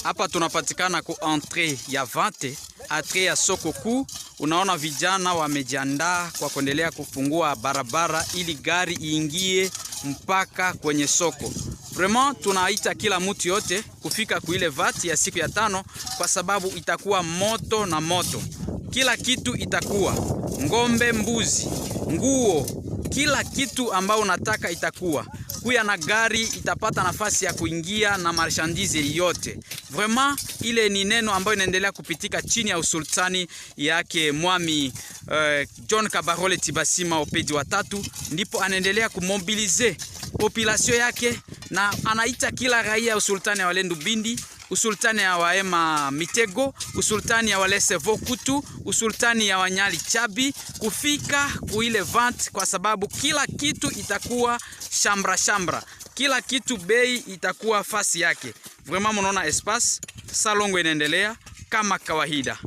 Hapa tunapatikana ku entrée ya vente, entrée ya soko kuu. Unaona vijana wamejiandaa kwa kuendelea kufungua barabara ili gari iingie mpaka kwenye soko. Vraiment tunaita kila mtu yote kufika kuile vati ya siku ya 5 kwa sababu itakuwa moto na moto. Kila kitu itakuwa ngombe, mbuzi, nguo, kila kitu ambao unataka itakuwa. Kuya na gari itapata nafasi ya kuingia na marchandise yote. Vraiment ile ni neno ambayo inaendelea kupitika chini ya usultani yake Mwami John Kabarole Tibasima Opedi wa 3, ndipo anaendelea kumobilize population yake na anaita kila raia ya usultani ya Walendu Bindi, usultani ya Waema Mitego, usultani ya Walese Vokutu, usultani ya Wanyali Chabi kufika kuile vente kwa sababu kila kitu itakuwa shambra. Kila kitu bei itakuwa fasi yake. Vraiment mnaona espace salongo inaendelea kama kawaida.